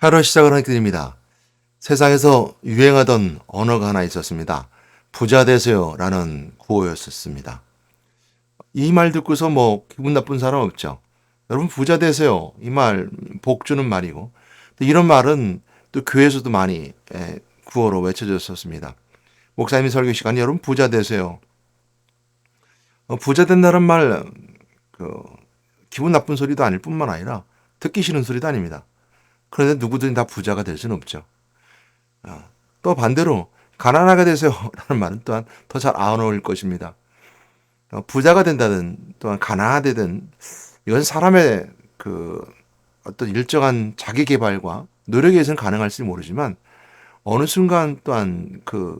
하루 시작을 하게 됩니다. 세상에서 유행하던 언어가 하나 있었습니다. 부자 되세요 라는 구호였었습니다. 이 말 듣고서 뭐 기분 나쁜 사람 없죠. 여러분 부자 되세요. 이 말 복 주는 말이고 또 이런 말은 또 교회에서도 많이 구호로 외쳐졌었습니다. 목사님 설교 시간에 여러분 부자 되세요. 부자 된다는 말 그, 기분 나쁜 소리도 아닐 뿐만 아니라 듣기 싫은 소리도 아닙니다. 그런데 누구든 다 부자가 될 수는 없죠. 또 반대로 가난하게 되세요 라는 말은 또한 더 잘 안 어울릴 것입니다. 부자가 된다든 또한 가난하되든 이건 사람의 그 어떤 일정한 자기 개발과 노력에 의해서는 가능할지 모르지만 어느 순간 또한 그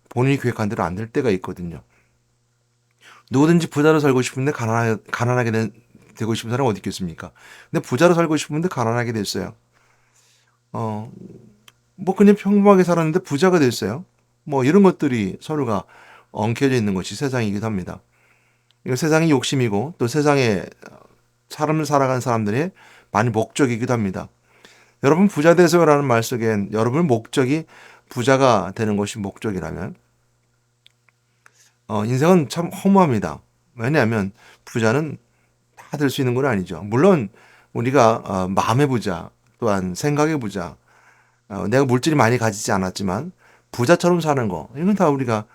본인이 계획한 대로 안 될 때가 있거든요. 누구든지 부자로 살고 싶은데 되고 싶은 사람은 어디 있겠습니까? 근데 부자로 살고 싶은데 가난하게 됐어요. 어, 뭐 그냥 평범하게 살았는데 부자가 됐어요. 뭐 이런 것들이 서로가 엉켜져 있는 것이 세상이기도 합니다. 이거 세상의 욕심이고 또 세상에 사람을 살아가는 사람들의 많이 목적이기도 합니다. 여러분 부자 되세요라는 말 속엔 여러분의 목적이 부자가 되는 것이 목적이라면 인생은 참 허무합니다. 왜냐하면 부자는 다 될 수 있는 건 아니죠. 물론 우리가 마음의 부자 또한 생각의 부자 내가 물질이 많이 가지지 않았지만 부자처럼 사는 거 이건 다 우리가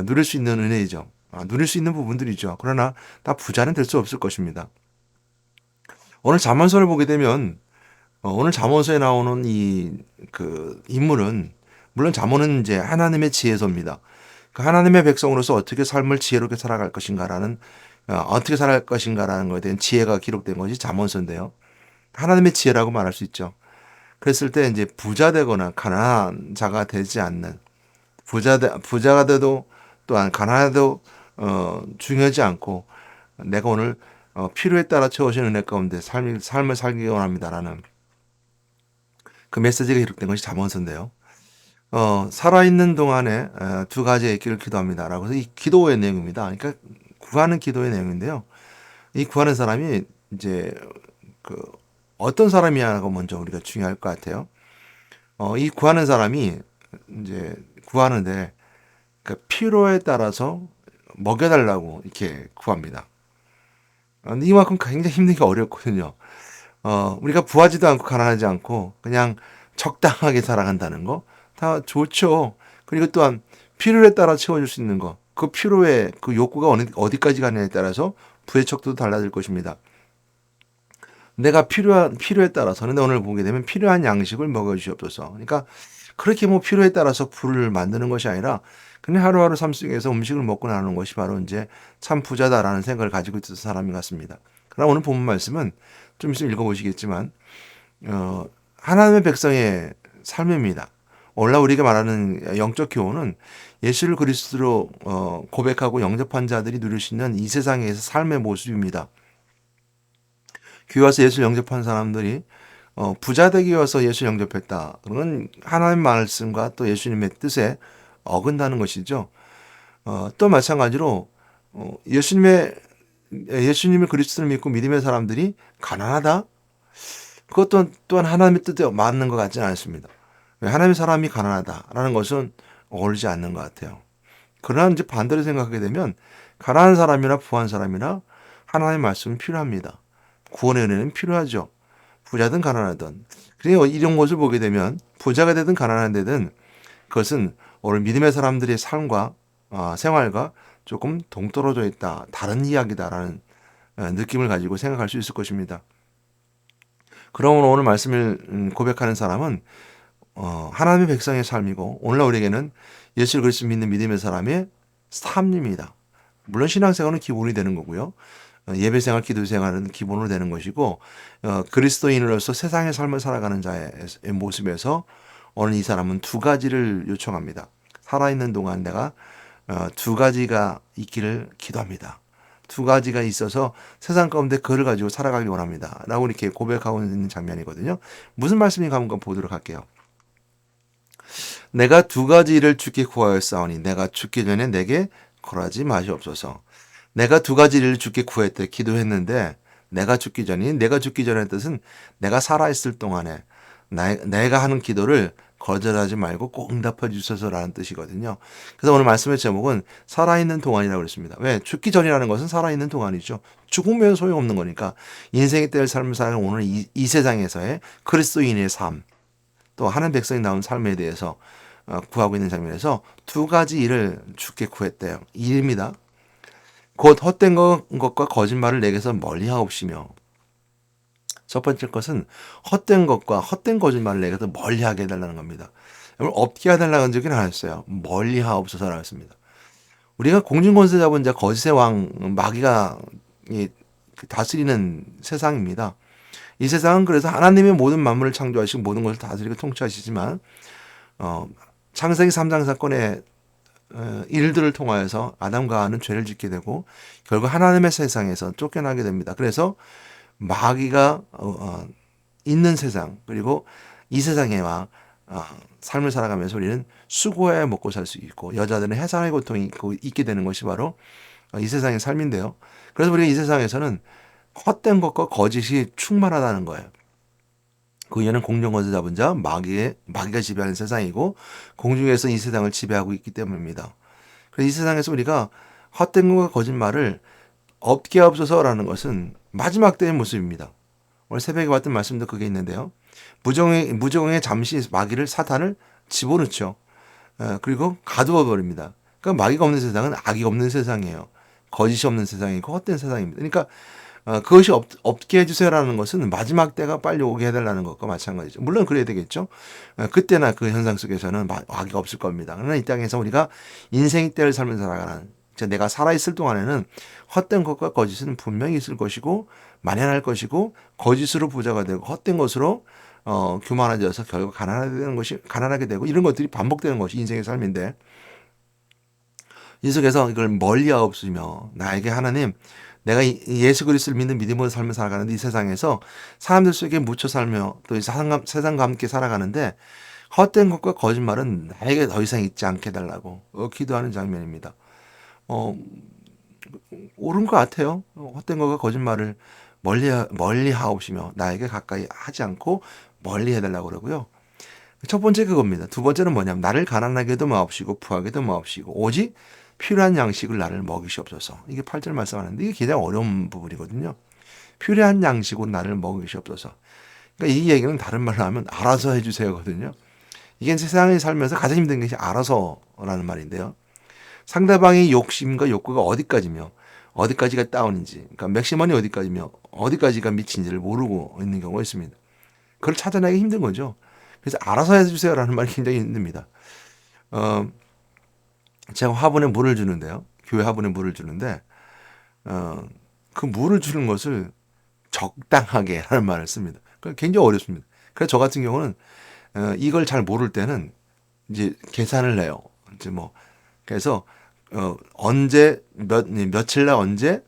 누릴 수 있는 은혜이죠. 누릴 수 있는 부분들이죠. 그러나 다 부자는 될 수 없을 것입니다. 오늘 잠언서를 보게 되면 오늘 잠언서에 나오는 이 그 인물은 물론 잠언은 이제 하나님의 지혜서입니다. 그 하나님의 백성으로서 어떻게 삶을 지혜롭게 살아갈 것인가라는 어떻게 살아갈 것인가라는 것에 대한 지혜가 기록된 것이 잠언서인데요. 하나님의 지혜라고 말할 수 있죠. 그랬을 때 이제 부자 되거나 가난한 자가 되지 않는 부자가 돼도 또한 가난해도 중요하지 않고 내가 오늘 필요에 따라 채워진 은혜 가운데 삶을 살기 원합니다라는 그 메시지가 기록된 것이 잠언서인데요. 살아있는 동안에 두 가지의 길을 기도합니다라고 해서 이 기도의 내용입니다. 그러니까 구하는 기도의 내용인데요. 이 구하는 사람이 이제 그 어떤 사람이냐가 먼저 우리가 중요할 것 같아요. 이 구하는 사람이 이제 구하는데 그 필요에 따라서 먹여달라고 이렇게 구합니다. 근데 이만큼 굉장히 힘들기 어렵거든요. 우리가 부하지도 않고 가난하지 않고 그냥 적당하게 살아간다는 거 다 좋죠. 그리고 또한 필요에 따라 채워줄 수 있는 거, 그 필요의 그 욕구가 어디까지 가느냐에 따라서 부의 척도도 달라질 것입니다. 내가 필요에 따라서는 오늘 보게 되면 필요한 양식을 먹여주시옵소서. 그러니까 그렇게 뭐 필요에 따라서 부를 만드는 것이 아니라 그냥 하루하루 삶 속에서 음식을 먹고 나누는 것이 바로 이제 참 부자다라는 생각을 가지고 있었던 사람이 같습니다. 그러나 오늘 본문 말씀은 좀 있으면 읽어보시겠지만 하나님의 백성의 삶입니다. 오늘 우리가 말하는 영적 교훈은 예수를 그리스도로 고백하고 영접한 자들이 누릴 수 있는 이 세상에서 삶의 모습입니다. 교회 와서 예수를 영접한 사람들이 부자 되기 위해서 예수를 영접했다. 그건 하나님의 말씀과 또 예수님의 뜻에 어긋나는 것이죠. 또 마찬가지로 예수님을 그리스도를 믿고 믿음의 사람들이 가난하다? 그것도 또한 하나님의 뜻에 맞는 것 같지는 않습니다. 하나님의 사람이 가난하다라는 것은 어울리지 않는 것 같아요. 그러나 이제 반대로 생각하게 되면 가난한 사람이나 부한 사람이나 하나님의 말씀은 필요합니다. 구원의 은혜는 필요하죠. 부자든 가난하든. 그래서 이런 것을 보게 되면 부자가 되든 가난한 데든 그것은 오늘 믿음의 사람들의 삶과 생활과 조금 동떨어져 있다. 다른 이야기다라는 느낌을 가지고 생각할 수 있을 것입니다. 그러므로 오늘 말씀을 고백하는 사람은 하나님의 백성의 삶이고 오늘날 우리에게는 예수를 그리스도 믿는 믿음의 사람의 삶입니다. 물론 신앙생활은 기본이 되는 거고요. 예배생활, 기도생활은 기본으로 되는 것이고 그리스도인으로서 세상의 삶을 살아가는 자의 모습에서 오늘 이 사람은 두 가지를 요청합니다. 살아있는 동안 내가 두 가지가 있기를 기도합니다. 두 가지가 있어서 세상 가운데 그를 가지고 살아가길 원합니다. 라고 이렇게 고백하고 있는 장면이거든요. 무슨 말씀인가 한번 보도록 할게요. 내가 두 가지를 주께 구하였사오니 내가 죽기 전에 내게 거하지 마시옵소서. 내가 두 가지를 주께 구했대 기도했는데 내가 죽기 전의 뜻은 내가 살아있을 동안에 내가 하는 기도를 거절하지 말고 꼭 응답해 주셔서라는 뜻이거든요. 그래서 오늘 말씀의 제목은 살아있는 동안이라고 그랬습니다. 왜? 죽기 전이라는 것은 살아있는 동안이죠. 죽으면 소용없는 거니까 인생의 때를 삶을 사는 오늘 이 세상에서의 그리스도인의 삶, 또 하는 백성이 나온 삶에 대해서 구하고 있는 장면에서 두 가지 일을 주께 구했대요. 이 일입니다. 곧 헛된 것과 거짓말을 내게서 멀리하옵시며, 첫 번째 것은 헛된 것과 헛된 거짓말을 내게서 멀리하게 해달라는 겁니다. 여러분, 없게 해달라는 적이 아니었어요. 멀리하옵소서라고 했습니다. 우리가 공중권세 잡은 자 거짓의 왕 마귀가 다스리는 세상입니다. 이 세상은 그래서 하나님의 모든 만물을 창조하시고 모든 것을 다스리고 통치하시지만 창세기 3장 사건의 일들을 통하여서 아담과 하와는 죄를 짓게 되고 결국 하나님의 세상에서 쫓겨나게 됩니다. 그래서 마귀가 있는 세상, 그리고 이 세상에와 삶을 살아가면서 우리는 수고해야 먹고 살 수 있고 여자들은 해산의 고통이 있게 되는 것이 바로 이 세상의 삶인데요. 그래서 우리가 이 세상에서는 헛된 것과 거짓이 충만하다는 거예요. 그 이유는 공중권세 잡은 자 마귀가 지배하는 세상이고 공중에서 이 세상을 지배하고 있기 때문입니다. 그래서 이 세상에서 우리가 헛된 것과 거짓말을 없게 하옵소서라는 것은 마지막 때의 모습입니다. 오늘 새벽에 봤던 말씀도 그게 있는데요. 무정에 잠시 마귀를 사탄을 집어넣죠. 그리고 가두어 버립니다. 그러니까 마귀가 없는 세상은 악이 없는 세상이에요. 거짓이 없는 세상이고 헛된 세상입니다. 그러니까 그것이 없게 해주세요라는 것은 마지막 때가 빨리 오게 해달라는 것과 마찬가지죠. 물론 그래야 되겠죠. 그때나 그 현상 속에서는 악이 없을 겁니다. 그러나 이 땅에서 우리가 인생의 때를 살면서 살아가는, 내가 살아있을 동안에는 헛된 것과 거짓은 분명히 있을 것이고 만연할 것이고 거짓으로 부자가 되고 헛된 것으로 교만해져서 결국 가난하게 되고 이런 것들이 반복되는 것이 인생의 삶인데, 이 속에서 이걸 멀리하옵시며, 나에게 하나님, 내가 예수 그리스도를 믿는 믿음으로 삶을 살아가는데 이 세상에서 사람들 속에 묻혀 살며 또 세상과 함께 살아가는데 헛된 것과 거짓말은 나에게 더 이상 있지 않게 해달라고 기도하는 장면입니다. 옳은 것 같아요. 헛된 것과 거짓말을 멀리 하옵시며 나에게 가까이 하지 않고 멀리 해달라고 그러고요. 첫 번째 그겁니다. 두 번째는 뭐냐면 나를 가난하게도 마옵시고 부하게도 마옵시고 오직 필요한 양식을 나를 먹이시옵소서. 이게 8절 말씀하는데 이게 가장 어려운 부분이거든요. 필요한 양식으로 나를 먹이시옵소서. 그러니까 이 얘기는 다른 말로 하면 알아서 해주세요거든요. 이게 세상에 살면서 가장 힘든 것이 알아서라는 말인데요. 상대방의 욕심과 욕구가 어디까지며 어디까지가 다운인지, 그러니까 맥시멈이 어디까지며 어디까지가 미친지를 모르고 있는 경우가 있습니다. 그걸 찾아내기 힘든 거죠. 그래서 알아서 해주세요라는 말이 굉장히 힘듭니다. 제가 화분에 물을 주는데요. 교회 화분에 물을 주는데 그 물을 주는 것을 적당하게 하는 말을 씁니다. 굉장히 어렵습니다. 그래서 저 같은 경우는 이걸 잘 모를 때는 이제 계산을 해요. 이제 뭐 그래서 언제 며칠 날 언제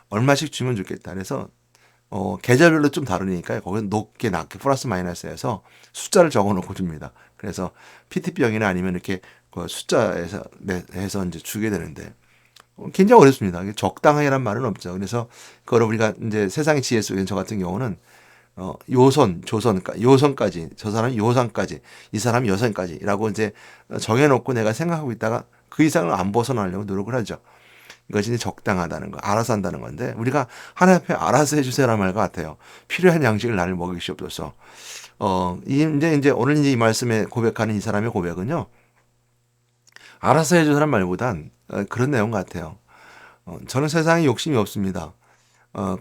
얼마씩 주면 좋겠다. 그래서 계절별로 좀 다르니까 거기 높게 낮게 플러스 마이너스해서 숫자를 적어놓고 줍니다. 그래서 PT병이나 아니면 이렇게 그 숫자에서 해서 이제 주게 되는데 굉장히 어렵습니다. 적당하게란 말은 없죠. 그래서 그걸 우리가 이제 세상의 지혜 속에 저 같은 경우는 요선까지, 저 사람이 요선까지, 이 사람이 여선까지라고 이제 정해놓고 내가 생각하고 있다가 그 이상을 안 벗어나려고 노력을 하죠. 이것이 적당하다는 거, 알아서 한다는 건데, 우리가 하나님 앞에 알아서 해주세요라는 말 같아요. 필요한 양식을 나를 먹이시옵소서. 이제 오늘 이제 이 말씀에 고백하는 이 사람의 고백은요, 알아서 해주세요라는 말보단 그런 내용 같아요. 저는 세상에 욕심이 없습니다.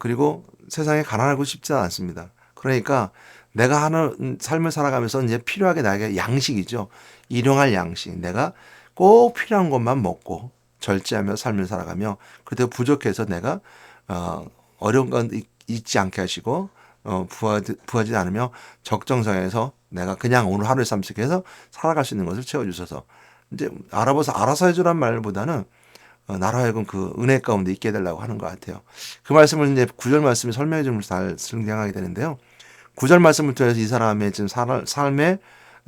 그리고 세상에 가난하고 싶지 않습니다. 그러니까 내가 하는 삶을 살아가면서 이제 필요하게 나에게 양식이죠. 일용할 양식. 내가 꼭 필요한 것만 먹고 절제하며 삶을 살아가며 그래도 부족해서 내가 어려운 건 잊지 않게 하시고 부하지 않으며 적정선에서 내가 그냥 오늘 하루의 삶 속에서 살아갈 수 있는 것을 채워주셔서 이제 알아서 해주란 말보다는 나로 하여금 그 은혜 가운데 있게 해달라고 하는 것 같아요. 그 말씀을 이제 9절 말씀에 설명해 주면서 잘 승량하게 되는데요. 9절 말씀을 통해서 이 사람의 지금 삶의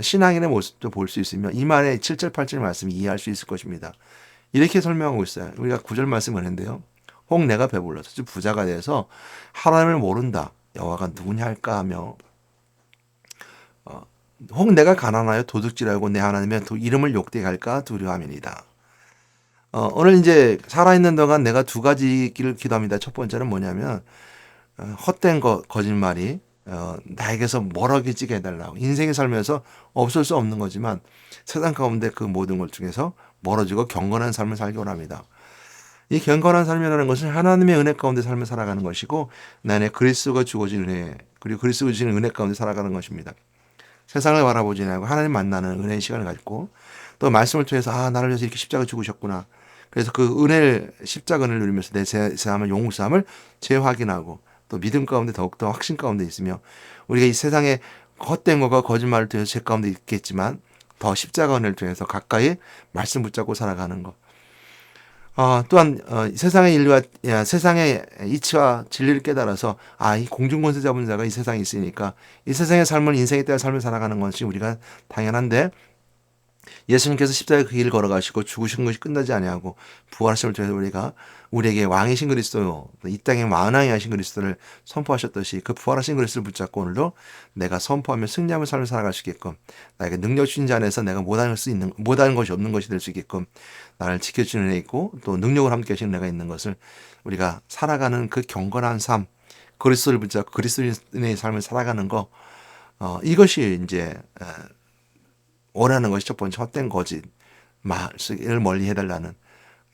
신앙인의 모습도 볼 수 있으며 이 말에 7절 8절 말씀을 이해할 수 있을 것입니다. 이렇게 설명하고 있어요. 우리가 9절 말씀을 했는데요. 혹 내가 배불러서 즉 부자가 돼서 하나님을 모른다. 여호와가 누구냐 할까 하며 혹 내가 가난하여 도둑질하고 내 하나님의 이름을 욕되게 할까 두려움이니이다. 오늘 이제 살아있는 동안 내가 두 가지 길을 기도합니다. 첫 번째는 뭐냐면 헛된 거짓말이 나에게서 멀어지게 해달라고. 인생에 살면서 없을 수 없는 거지만 세상 가운데 그 모든 것 중에서 멀어지고 경건한 삶을 살기 원합니다. 이 경건한 삶이라는 것은 하나님의 은혜 가운데 삶을 살아가는 것이고 내 안에 그리스도가 주어진 은혜 그리고 그리스도가 주시는 은혜 가운데 살아가는 것입니다. 세상을 바라보지 않고 하나님 만나는 은혜의 시간을 갖고 또 말씀을 통해서 나를 위해서 이렇게 십자가 죽으셨구나. 그래서 그 은혜를 십자가 은혜를 누리면서 내 죄사함을 용서함을 재확인하고 또 믿음 가운데 더욱더 확신 가운데 있으며 우리가 이 세상에 헛된 것과 거짓말을 통해서 죄 가운데 있겠지만 더 십자가 은혜를 통해서 가까이 말씀 붙잡고 살아가는 것. 또한 세상의 인류와 세상의 이치와 진리를 깨달아서 이 공중권세 잡은 자가 이 세상에 있으니까 이 세상의 삶은 인생에 따라 삶을 살아가는 것이 우리가 당연한데 예수님께서 십자가의 그 길을 걸어가시고 죽으신 것이 끝나지 아니하고 부활하심을 통해서 우리가 우리에게 왕이신 그리스도 이 땅의 왕왕이 하신 그리스도를 선포하셨듯이 그 부활하신 그리스도를 붙잡고 오늘도 내가 선포하며 승리하며 삶을 살아갈 수 있게끔 나에게 능력 주신 자 안에서 내가 못하는 것이 없는 것이 될 수 있게끔 나를 지켜주는 애 있고 또 능력을 함께 하시는 애가 있는 것을 우리가 살아가는 그 경건한 삶 그리스도를 붙잡고 그리스도인의 삶을 살아가는 거 이것이 이제 원하는 것이 첫 번째 헛된 거짓 말을 멀리 해달라는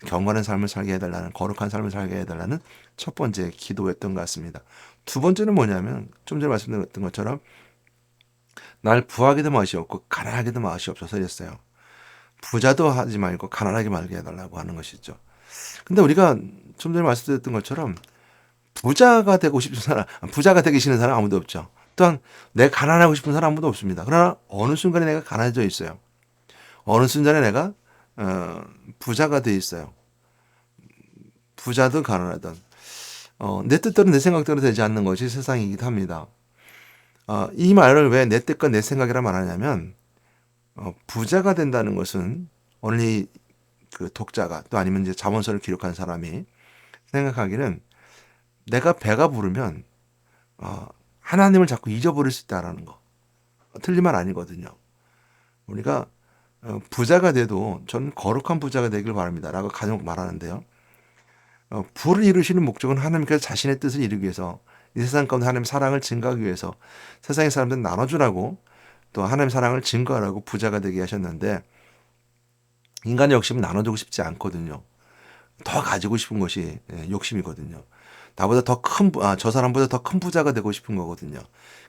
경건한 삶을 살게 해달라는 거룩한 삶을 살게 해달라는 첫 번째 기도였던 것 같습니다. 두 번째는 뭐냐면 좀 전에 말씀드렸던 것처럼 날 부하게도 맛이 없고 가난하게도 맛이 없어서 이랬어요. 부자도 하지 말고 가난하게 말게 해달라고 하는 것이죠. 근데 우리가 좀 전에 말씀드렸던 것처럼 부자가 되고 싶은 사람, 부자가 되기 싫은 사람 아무도 없죠. 또한 내가 가난하고 싶은 사람 아무도 없습니다. 그러나 어느 순간에 내가 가난해져 있어요. 어느 순간에 내가 부자가 돼 있어요. 부자든 가난하든 내 뜻대로 내 생각대로 되지 않는 것이 세상이기도 합니다. 이 말을 왜 내 뜻과 내 생각이라 말하냐면 부자가 된다는 것은 오늘 그 독자가 또 아니면 이제 자문서를 기록한 사람이 생각하기는 내가 배가 부르면 하나님을 자꾸 잊어버릴 수 있다라는 거. 틀린 말 아니거든요. 우리가 부자가 돼도 저는 거룩한 부자가 되길 바랍니다. 라고 간혹 말하는데요. 부를 이루시는 목적은 하나님께서 자신의 뜻을 이루기 위해서 이 세상 가운데 하나님의 사랑을 증거하기 위해서 세상의 사람들 나눠주라고 또 하나님의 사랑을 증거하라고 부자가 되게 하셨는데 인간의 욕심은 나눠주고 싶지 않거든요. 더 가지고 싶은 것이 욕심이거든요. 나보다 저 사람보다 더 큰 부자가 되고 싶은 거거든요.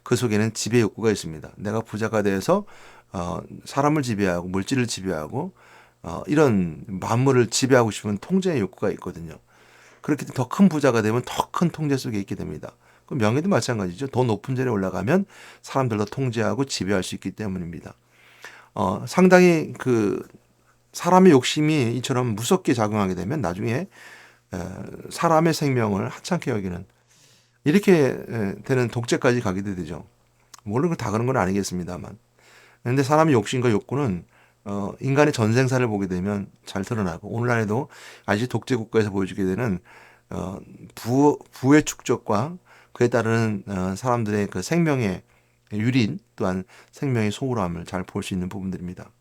그 속에는 지배 욕구가 있습니다. 내가 부자가 돼서 사람을 지배하고 물질을 지배하고 이런 만물을 지배하고 싶은 통제의 욕구가 있거든요. 그렇게 더 큰 부자가 되면 더 큰 통제 속에 있게 됩니다. 그 명예도 마찬가지죠. 더 높은 자리에 올라가면 사람들도 통제하고 지배할 수 있기 때문입니다. 상당히 그 사람의 욕심이 이처럼 무섭게 작용하게 되면 나중에 사람의 생명을 하찮게 여기는 이렇게 되는 독재까지 가게 되죠. 물론 다 그런 건 아니겠습니다만. 그런데 사람의 욕심과 욕구는 인간의 전생사를 보게 되면 잘 드러나고 오늘날에도 아직 독재 국가에서 보여주게 되는 부의 축적과 그에 따르는 사람들의 그 생명의 유린 또한 생명의 소홀함을 잘 볼 수 있는 부분들입니다.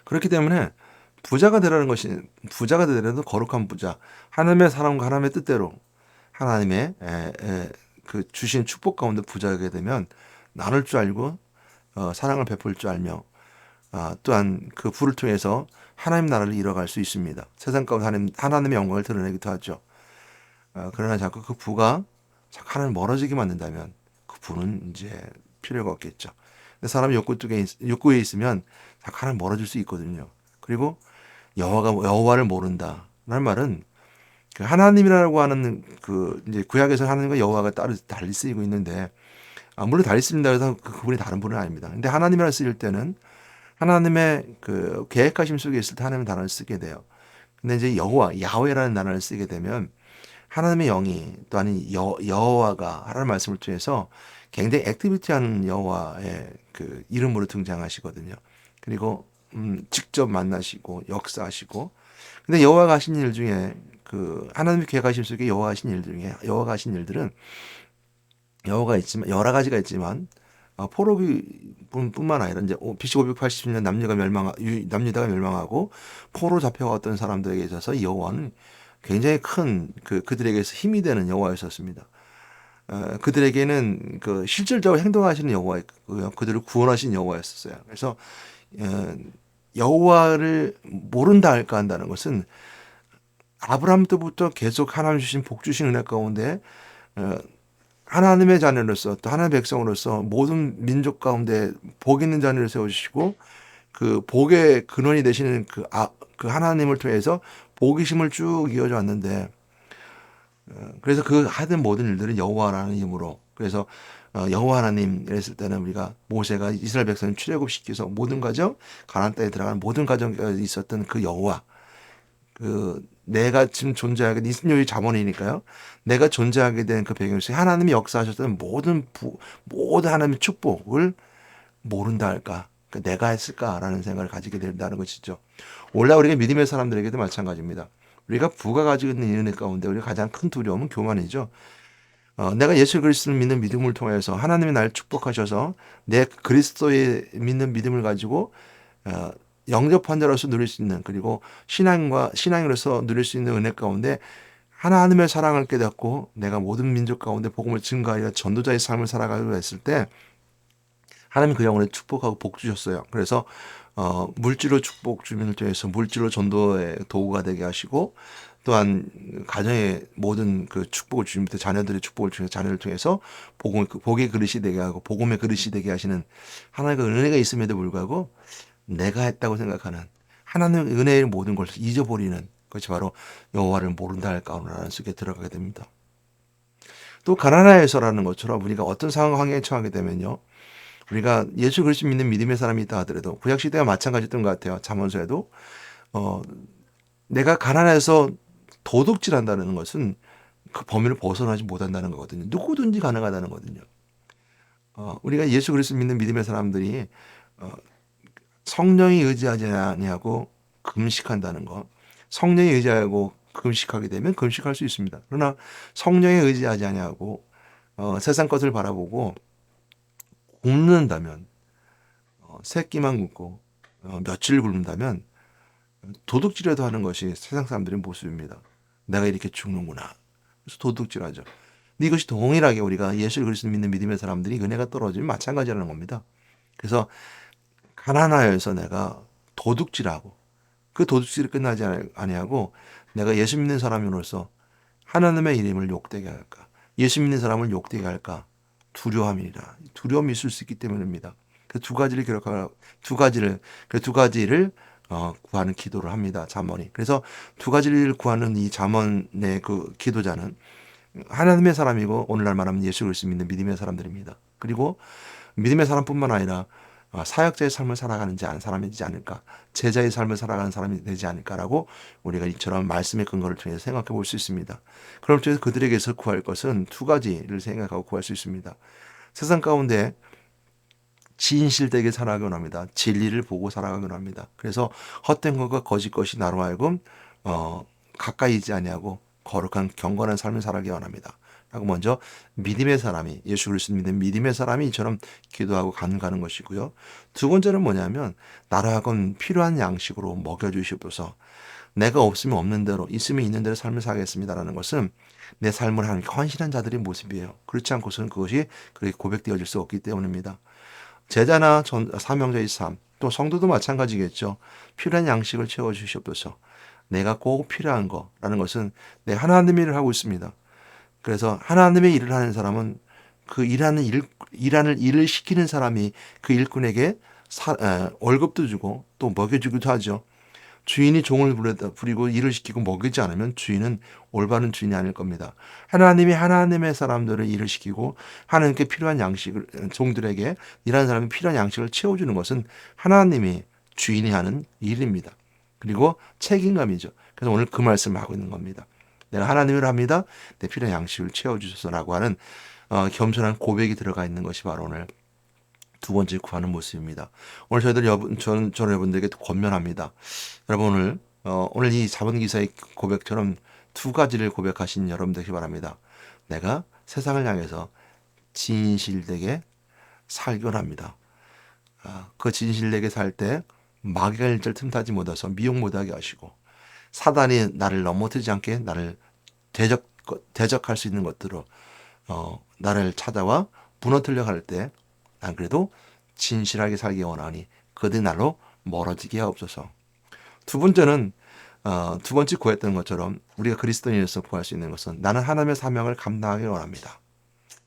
그렇기 때문에 부자가 되더라도 거룩한 부자, 하나님의 사랑과 하나님의 뜻대로 하나님의 그 주신 축복 가운데 부자가 되면 나눌 줄 알고 사랑을 베풀 줄 알며 또한 그 부를 통해서 하나님 나라를 이뤄갈 수 있습니다. 세상 가운데 하나님의 영광을 드러내기도 하죠. 그러나 자꾸 그 부가 자꾸 하나님 멀어지게 만든다면 그 부는 이제 필요가 없겠죠. 근데 사람이 욕구에 있으면 자꾸 하나님 멀어질 수 있거든요. 그리고 여호와를 모른다라는 말은 그 하나님이라고 하는 그 이제 구약에서 하나님과 여호와가 달리 쓰이고 있는데 물론 달리 쓰인다 해서 그분이 다른 분은 아닙니다. 근데 하나님이라 쓰일 때는 하나님의 그 계획하심 속에 있을 때 하나님의 단어를 쓰게 돼요. 근데 이제 야훼라는 단어를 쓰게 되면 하나님의 영이 또 아닌 여호와가 하라는 말씀을 통해서 굉장히 액티비티하는 여호와의 그 이름으로 등장하시거든요. 그리고 직접 만나시고 역사하시고 근데 여호와가 하신 일 중에 그 하나님의 계획하심 속에 여호와가 하신 일 중에 여호와가 하신 일들은 여러 가지가 있지만 포로기 뿐만 아니라 이제 BC 580년 남유다가 멸망하고 포로 잡혀갔던 사람들에게 있어서 여호와는 굉장히 큰 그들에게서 힘이 되는 여호와였었습니다. 그들에게는 그 실질적으로 행동하시는 여호와였고요. 그들을 구원하신 여호와였었어요. 그래서 어, 여호와를 모른다 할까 한다는 것은 아브라함 때부터 계속 하나님 주신 복 주신 은혜 가운데 어, 하나님의 자녀로서 또 하나님의 백성으로서 모든 민족 가운데 복 있는 자녀를 세워주시고 그 복의 근원이 되시는 그 하나님을 통해서 복이심을 쭉 이어져 왔는데 그래서 그 하던 모든 일들은 여호와라는 이름으로 그래서 여호와 하나님 이랬을 때는 우리가 모세가 이스라엘 백성 출애굽시켜서 모든 가정 가나안 땅에 들어가는 모든 가정에 있었던 그 여호와 그 내가 지금 존재하게 이스라엘이 자본이니까요. 내가 존재하게 된 그 배경에서 하나님이 역사하셨던 모든 하나님의 축복을 모른다 할까? 그러니까 내가 했을까라는 생각을 가지게 된다는 것이죠. 원래 우리가 믿음의 사람들에게도 마찬가지입니다. 우리가 부가 가지고 있는 이 은혜 가운데 우리가 가장 큰 두려움은 교만이죠. 내가 예수 그리스도를 믿는 믿음을 통해서 하나님이 날 축복하셔서 내 그리스도의 믿는 믿음을 가지고 어, 영접한 자로서 누릴 수 있는 그리고 신앙으로서 누릴 수 있는 은혜 가운데 하나님의 사랑을 깨닫고 내가 모든 민족 가운데 복음을 증거하여 전도자의 삶을 살아가기로 했을 때 하나님 그 영혼에 축복하고 복 주셨어요. 그래서 물질로 축복 주민을 통해서 물질로 전도의 도구가 되게 하시고 또한 가정의 모든 그 축복을 주님부터 자녀들의 축복을 주셔서 자녀를 통해서 복의 그릇이 되게 하고 복음의 그릇이 되게 하시는 하나님의 은혜가 있음에도 불구하고 내가 했다고 생각하는 하나님의 은혜의 모든 것을 잊어버리는 것이 바로 여호와를 모른다 할까라는 속에 들어가게 됩니다. 또 가나안에서라는 것처럼 우리가 어떤 상황 환경에 처하게 되면요. 우리가 예수 그리스도 믿는 믿음의 사람이 있다 하더라도 구약 시대와 마찬가지였던 것 같아요. 잠언서에도 어, 내가 가난해서 도둑질한다는 것은 그 범위를 벗어나지 못한다는 거거든요. 누구든지 가능하다는 거거든요. 우리가 예수 그리스도 믿는 믿음의 사람들이 어, 성령이 의지하지 아니하고 금식한다는 것. 성령이 의지하고 금식하게 되면 금식할 수 있습니다. 그러나 성령에 의지하지 아니하고 세상 것을 바라보고 굶는다면 새끼만 굶고 며칠 굶는다면 도둑질이라도 하는 것이 세상 사람들의 모습입니다. 내가 이렇게 죽는구나. 그래서 도둑질하죠. 근데 이것이 동일하게 우리가 예수 그리스도 믿는 믿음의 사람들이 은혜가 떨어지면 마찬가지라는 겁니다. 그래서 가난하여서 내가 도둑질하고 그 도둑질이 끝나지 아니하고 내가 예수 믿는 사람으로서 하나님의 이름을 욕되게 할까? 예수 믿는 사람을 욕되게 할까? 두려움이라. 두려움이 있을 수 있기 때문입니다. 그 두 가지를 기록하고 두 가지를 구하는 기도를 합니다. 잠언이. 그래서 두 가지를 구하는 이 잠언의 그 기도자는 하나님의 사람이고 오늘날 말하면 예수 그리스도 믿는 믿음의 사람들입니다. 그리고 믿음의 사람뿐만 아니라 사역자의 삶을 살아가는 사람이지 않을까, 제자의 삶을 살아가는 사람이 되지 않을까라고 우리가 이처럼 말씀의 근거를 통해서 생각해 볼 수 있습니다. 그럼 또 그들에게서 구할 것은 두 가지를 생각하고 구할 수 있습니다. 세상 가운데 진실되게 살아가곤 합니다. 진리를 보고 살아가곤 합니다. 그래서 헛된 것과 거짓 것이 나로 하여금 가까이 있지 아니하고 거룩한 경건한 삶을 살아가기 원합니다. 라고 먼저 믿음의 사람이 예수 그리스도 믿는 믿음의 사람이 이처럼 기도하고 간구하는 것이고요. 두 번째는 뭐냐면 나로 하여금 필요한 양식으로 먹여주시옵소서. 내가 없으면 없는 대로 있으면 있는 대로 삶을 살겠습니다라는 것은 내 삶을 하나님께 헌신한 자들의 모습이에요. 그렇지 않고서는 그것이 그렇게 고백되어질 수 없기 때문입니다. 제자나 사명자의 삶, 또 성도도 마찬가지겠죠. 필요한 양식을 채워주시옵소서. 내가 꼭 필요한 거라는 것은 내 하나님의 일을 하고 있습니다. 그래서 하나님의 일을 하는 사람은 그 일하는 일을 시키는 사람이 그 일꾼에게 월급도 주고 또 먹여주기도 하죠. 주인이 종을 부리고 일을 시키고 먹이지 않으면 주인은 올바른 주인이 아닐 겁니다. 하나님이 하나님의 사람들을 일을 시키고 하나님께 필요한 양식을 종들에게 일하는 사람이 필요한 양식을 채워주는 것은 하나님이 주인이 하는 일입니다. 그리고 책임감이죠. 그래서 오늘 그 말씀을 하고 있는 겁니다. 내가 하나님을 합니다. 내 필요한 양식을 채워주소서라고 하는 겸손한 고백이 들어가 있는 것이 바로 오늘 두 번째 구하는 모습입니다. 오늘 저는 여러분들에게 권면합니다. 여러분 오늘 이 자본기사의 고백처럼 두 가지를 고백하신 여러분 되시기 바랍니다. 내가 세상을 향해서 진실되게 살기 원합니다. 그 진실되게 살 때 마귀가 일절 틈타지 못해서 미혹 못하게 하시고 사단이 나를 넘어뜨리지 않게 나를 대적할 수 있는 것들로 나를 찾아와 무너뜨려 갈 때 난 그래도 진실하게 살기 원하니 그들이 날로 멀어지게 하옵소서. 두 번째는 두 번째 구했던 것처럼 우리가 그리스도인으로서 구할 수 있는 것은 나는 하나님의 사명을 감당하기 원합니다.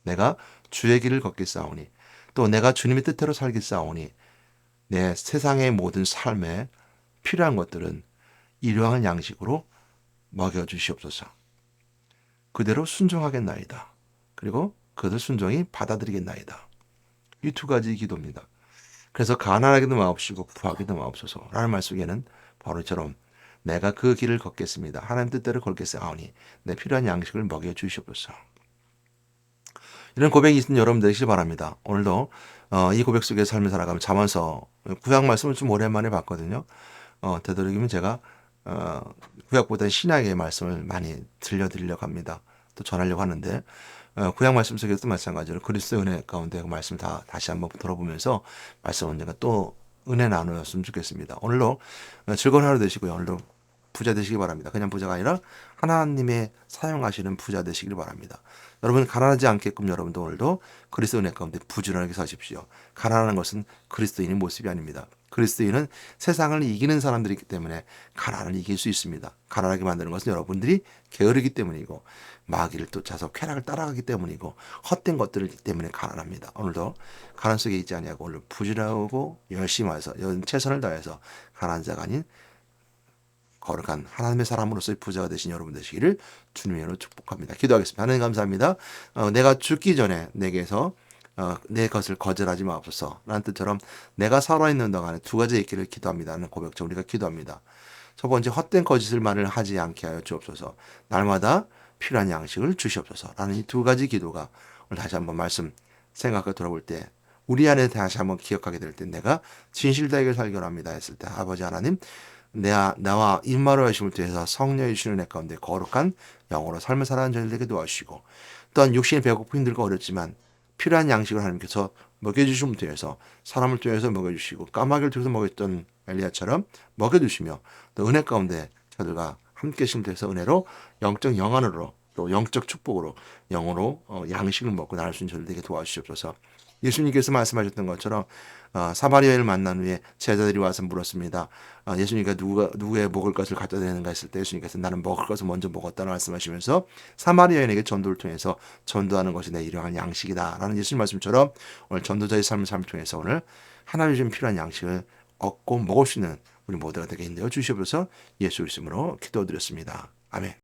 내가 주의 길을 걷겠사오니 또 내가 주님의 뜻대로 살겠사오니 내 세상의 모든 삶에 필요한 것들은 일용할 양식으로 먹여주시옵소서. 그대로 순종하겠나이다. 그리고 그들 순종이 받아들이겠나이다. 이 두 가지 기도입니다. 그래서 가난하게도 마옵시고 부하게도 마옵소서 라는 말 속에는 바로 이처럼 내가 그 길을 걷겠습니다. 하나님 뜻대로 걸겠사오니 내 필요한 양식을 먹여주시옵소서. 이런 고백이 있는 여러분 되시길 바랍니다. 오늘도 이 고백 속에 삶을 살아가면 잠언서 구약 말씀을 좀 오랜만에 봤거든요. 되도록이면 제가 구약보다 신약의 말씀을 많이 들려드리려고 합니다. 또 전하려고 하는데 구약 말씀 속에서도 마찬가지로 그리스도의 은혜 가운데 그 말씀 다 다시 한번 들어보면서 말씀 언제가 또 은혜 나누었으면 좋겠습니다. 오늘도 즐거운 하루 되시고요. 오늘도 부자 되시기 바랍니다. 그냥 부자가 아니라 하나님의 사용하시는 부자 되시길 바랍니다. 여러분 가난하지 않게끔 여러분도 오늘도 그리스도의 은혜 가운데 부지런하게 사십시오. 가난한 것은 그리스도인의 모습이 아닙니다. 그리스도인은 세상을 이기는 사람들이기 때문에 가난을 이길 수 있습니다. 가난하게 만드는 것은 여러분들이 게으르기 때문이고 마귀를 쫓아서 쾌락을 따라가기 때문이고 헛된 것들 때문에 가난합니다. 오늘도 가난 속에 있지 아니하고 오늘 부지런하고 열심히 해서 최선을 다해서 가난한 자가 아닌 거룩한 하나님의 사람으로서의 부자가 되신 여러분 되시기를 주님의 이름으로 축복합니다. 기도하겠습니다. 하나님 감사합니다. 내가 죽기 전에 내게서 내 것을 거절하지 마옵소서 라는 뜻처럼 내가 살아있는 동안에 두 가지 있기를 기도합니다 하는 고백처럼 우리가 기도합니다. 첫 번째 헛된 거짓을 말을 하지 않게 하여 주옵소서. 날마다 필요한 양식을 주시옵소서 라는 이 두 가지 기도가 오늘 다시 한번 말씀 생각해 돌아볼 때 우리 안에 다시 한번 기억하게 될 때 내가 진실되게 살기 원합니다 했을 때 아버지 하나님 나와 임마로 하심을 통해서 성령의 주시는 내 가운데 거룩한 영으로 삶을 살아가는 저희들에게 도와주시고 또한 육신이 배고프 힘들고 어렵지만 필요한 양식을 하나님께서 먹여주심을 통해서 사람을 통해서 먹여주시고 까마귀를 통해서 먹였던 엘리야처럼 먹여주시며 또 은혜 가운데 저들과 함께 하심을 통해서 은혜로 영적 영안으로 또 영적 축복으로 영으로 양식을 먹고 나갈 수 있는 저들에게 도와주시옵소서. 예수님께서 말씀하셨던 것처럼 사마리아인을 만난 후에 제자들이 와서 물었습니다. 예수님과 누구의 먹을 것을 갖다 대는가 했을 때 예수님께서 나는 먹을 것을 먼저 먹었다는 말씀하시면서 사마리아인에게 전도를 통해서 전도하는 것이 내 일용할 양식이다 라는 예수님 말씀처럼 오늘 전도자의 삶을 통해서 오늘 하나님이 좀 필요한 양식을 얻고 먹을 수 있는 우리 모두가 되게 인도해 주시옵소서. 예수 이름으로 기도드렸습니다. 아멘.